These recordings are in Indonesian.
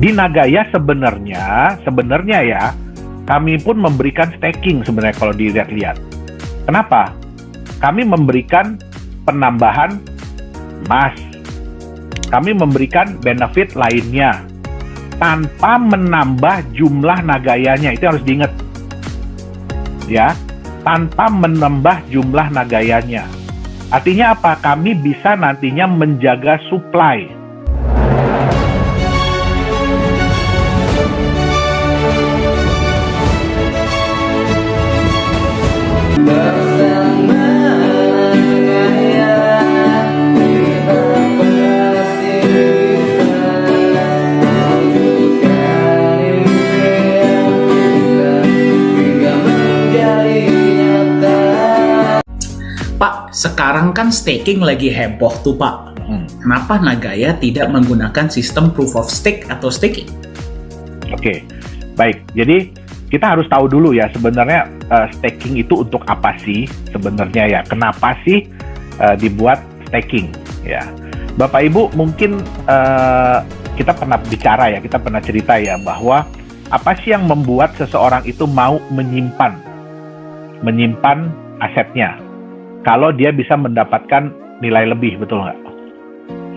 Di Nagaya sebenarnya ya, kami pun memberikan staking sebenarnya kalau dilihat-lihat. Kenapa? Kami memberikan penambahan emas. Kami memberikan benefit lainnya tanpa menambah jumlah Nagayanya. Itu harus diingat. Ya, tanpa menambah jumlah Nagayanya. Artinya apa? Kami bisa nantinya menjaga supply. Pak, sekarang kan staking lagi heboh tuh Pak. Kenapa Nagaya tidak menggunakan sistem proof of stake atau staking? Oke, baik. Jadi kita harus tahu dulu ya sebenarnya staking itu untuk apa sih sebenarnya ya? Kenapa sih dibuat staking? Ya, Bapak Ibu mungkin kita pernah bicara ya, kita pernah cerita ya bahwa apa sih yang membuat seseorang itu mau menyimpan asetnya? Kalau dia bisa mendapatkan nilai lebih, betul nggak?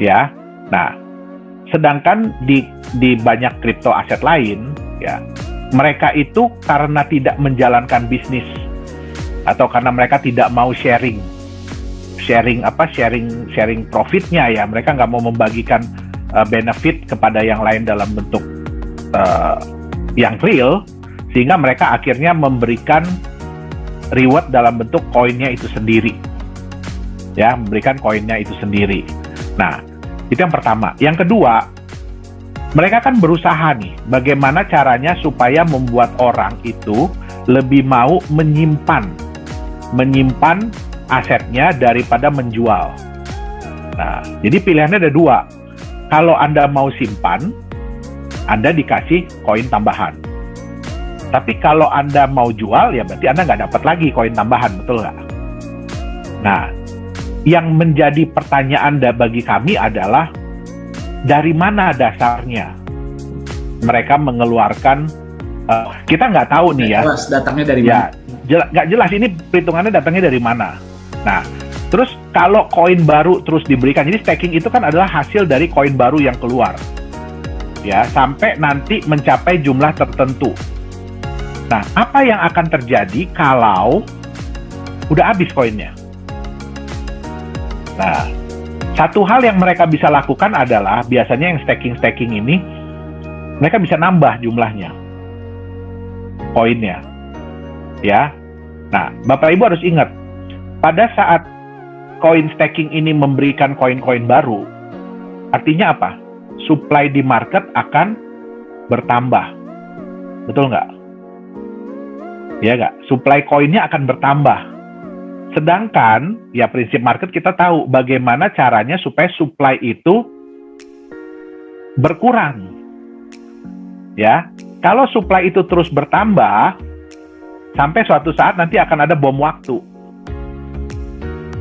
Ya, nah, sedangkan di banyak kripto aset lain, ya, mereka itu karena tidak menjalankan bisnis atau karena mereka tidak mau sharing profitnya ya, mereka nggak mau membagikan benefit kepada yang lain dalam bentuk yang real, sehingga mereka akhirnya memberikan reward dalam bentuk koinnya itu sendiri. Ya, memberikan koinnya itu sendiri. Nah, itu yang pertama. Yang kedua, mereka kan berusaha nih, bagaimana caranya supaya membuat orang itu lebih mau menyimpan asetnya daripada menjual. Nah, jadi pilihannya ada dua. Kalau Anda mau simpan, Anda dikasih koin tambahan. Tapi kalau Anda mau jual, ya berarti Anda nggak dapat lagi koin tambahan, betul nggak? Nah, yang menjadi pertanyaan bagi kami adalah, dari mana dasarnya mereka mengeluarkan, kita nggak tahu nih ya. Jelas datangnya dari mana? Nggak jelas ini perhitungannya datangnya dari mana. Nah, terus kalau koin baru terus diberikan, jadi staking itu kan adalah hasil dari koin baru yang keluar. Ya, sampai nanti mencapai jumlah tertentu. Nah, apa yang akan terjadi kalau udah habis koinnya? Nah, satu hal yang mereka bisa lakukan adalah, biasanya yang staking ini, mereka bisa nambah jumlahnya, koinnya. Ya, nah, Bapak Ibu harus ingat, pada saat koin staking ini memberikan koin-koin baru, artinya apa? Supply di market akan bertambah. Betul nggak? Ya nggak? Supply koinnya akan bertambah. Sedangkan, ya prinsip market kita tahu bagaimana caranya supaya supply itu berkurang. Ya, kalau supply itu terus bertambah, sampai suatu saat nanti akan ada bom waktu.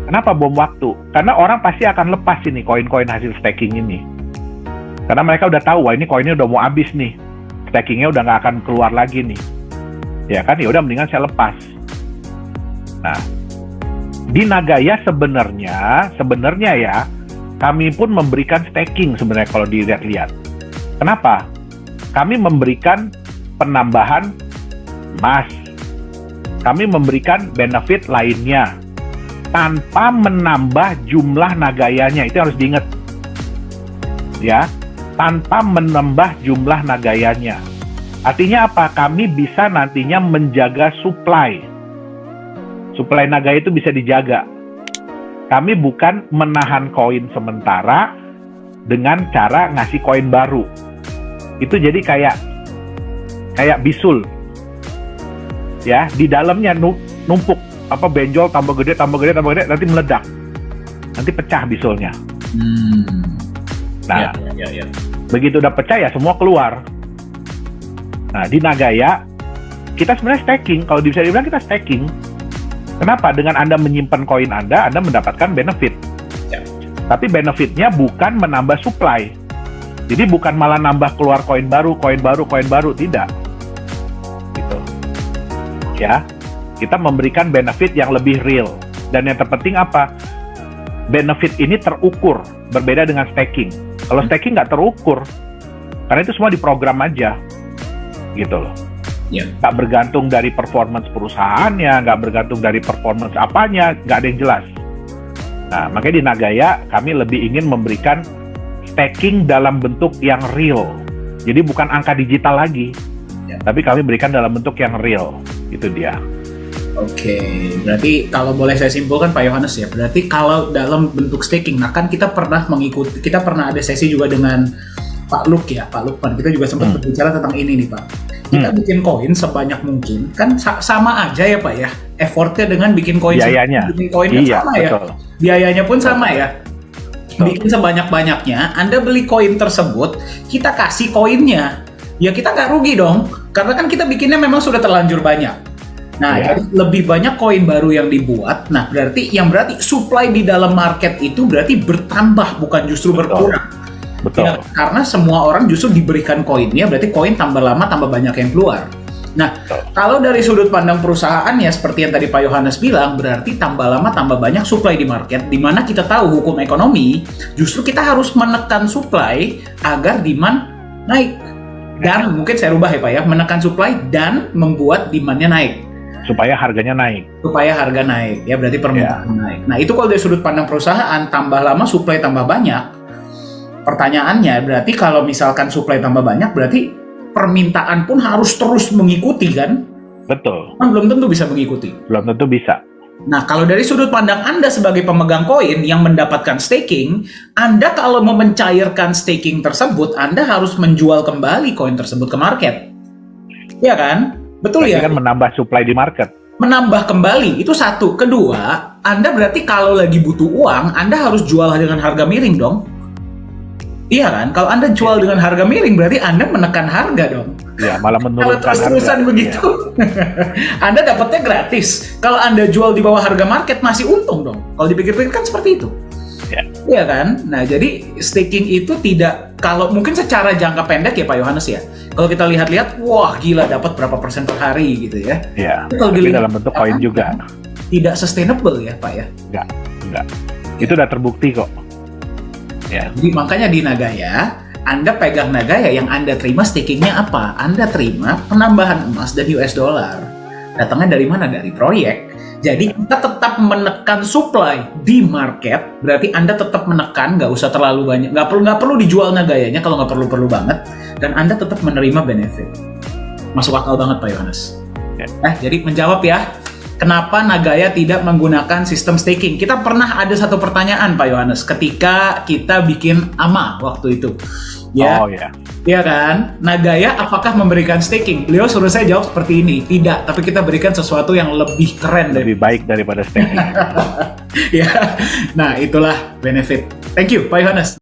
Kenapa bom waktu? Karena orang pasti akan lepas ini koin-koin hasil staking ini. Karena mereka udah tahu, wah ini koinnya udah mau habis nih. Stakingnya udah nggak akan keluar lagi nih. Ya kan, ya udah mendingan saya lepas. Nah, di Nagaya sebenarnya ya, kami pun memberikan staking sebenarnya kalau dilihat-lihat. Kenapa? Kami memberikan penambahan emas. Kami memberikan benefit lainnya tanpa menambah jumlah Nagayanya. Itu harus diingat. Ya, tanpa menambah jumlah Nagayanya. Artinya apa? Kami bisa nantinya menjaga supply. Supply Nagaya itu bisa dijaga. Kami bukan menahan koin sementara dengan cara ngasih koin baru. Itu jadi kayak bisul. Ya, di dalamnya numpuk, benjol tambah gede, nanti meledak. Nanti pecah bisulnya. Nah, ya. Begitu udah pecah ya semua keluar. Nah, di Nagaya, kita sebenarnya staking. Kalau bisa dibilang kita staking. Kenapa? Dengan Anda menyimpan koin Anda mendapatkan benefit. Ya. Tapi benefitnya bukan menambah supply. Jadi bukan malah nambah keluar koin baru, tidak. Gitu. Ya, kita memberikan benefit yang lebih real. Dan yang terpenting apa? Benefit ini terukur, berbeda dengan staking. Kalau staking nggak terukur, karena itu semua diprogram aja, gitu loh. Nggak bergantung dari performance perusahaannya, nggak bergantung dari performance apanya, nggak ada yang jelas. Nah, makanya di Nagaya kami lebih ingin memberikan staking dalam bentuk yang real. Jadi bukan angka digital lagi, tapi kami berikan dalam bentuk yang real. Itu dia. Oke, berarti kalau boleh saya simpulkan Pak Yohanes ya, berarti kalau dalam bentuk staking, nah kan kita pernah ada sesi juga dengan Pak Lukman, kita juga sempat berbicara tentang ini nih Pak. Kita bikin koin sebanyak mungkin, kan sama aja ya Pak ya, effortnya dengan bikin koin, bikin koinnya sama ya, biayanya pun sama ya. Bikin sebanyak-banyaknya, Anda beli koin tersebut, kita kasih koinnya, ya kita nggak rugi dong, karena kan kita bikinnya memang sudah terlanjur banyak. Nah, jadi lebih banyak koin baru yang dibuat. Nah, berarti supply di dalam market itu berarti bertambah, bukan justru berkurang. Betul. Ya, karena semua orang justru diberikan koinnya, berarti koin tambah lama tambah banyak yang keluar. Nah, kalau dari sudut pandang perusahaan ya seperti yang tadi Pak Yohanes bilang, berarti tambah lama tambah banyak supply di market, di mana kita tahu hukum ekonomi, justru kita harus menekan supply agar demand naik. Dan mungkin saya rubah ya Pak ya, menekan supply dan membuat demand-nya naik. Supaya harganya naik. Supaya harga naik, ya berarti permintaan naik. Nah itu kalau dari sudut pandang perusahaan, tambah lama supply tambah banyak. Pertanyaannya berarti kalau misalkan supply tambah banyak, berarti permintaan pun harus terus mengikuti kan? Betul. Kan belum tentu bisa mengikuti. Belum tentu bisa. Nah kalau dari sudut pandang Anda sebagai pemegang koin yang mendapatkan staking, Anda kalau mau mencairkan staking tersebut, Anda harus menjual kembali koin tersebut ke market. Iya kan? Betul ya? Kan menambah supply di market. Menambah kembali, itu satu. Kedua, Anda berarti kalau lagi butuh uang, Anda harus jual dengan harga miring dong. Iya kan? Kalau Anda jual dengan harga miring, berarti Anda menekan harga dong. Ya, malah menurunkan harga. Kalau terus-terusan begitu, Anda dapatnya gratis. Kalau Anda jual di bawah harga market, masih untung dong. Kalau dipikir-pikir kan seperti itu. Iya kan? Nah, jadi staking itu tidak, kalau mungkin secara jangka pendek ya Pak Yohanes ya. Kalau kita lihat-lihat, wah gila dapat berapa persen per hari gitu ya. Iya. Tapi dalam bentuk koin juga. Tidak sustainable ya Pak ya. Enggak. Itu udah terbukti kok. Ya. Jadi makanya di Nagaya, Anda pegang Nagaya, yang Anda terima stakingnya apa? Anda terima penambahan emas dan US dollar. Datangnya dari mana? Dari proyek. Jadi kita tetap menekan supply di market, berarti Anda tetap menekan, nggak usah terlalu banyak, nggak perlu dijual Nagayanya kalau nggak perlu banget, dan Anda tetap menerima benefit. Masuk akal banget Pak Yohanes. Jadi menjawab ya, kenapa Nagaya tidak menggunakan sistem staking? Kita pernah ada satu pertanyaan Pak Yohanes ketika kita bikin AMA waktu itu. Ya. Oh ya. Iya kan? Nagaya apakah memberikan staking? Beliau suruh saya jawab seperti ini. Tidak, tapi kita berikan sesuatu yang lebih keren. Lebih baik daripada staking. Ya, nah itulah benefit. Thank you, Pak Yohanes.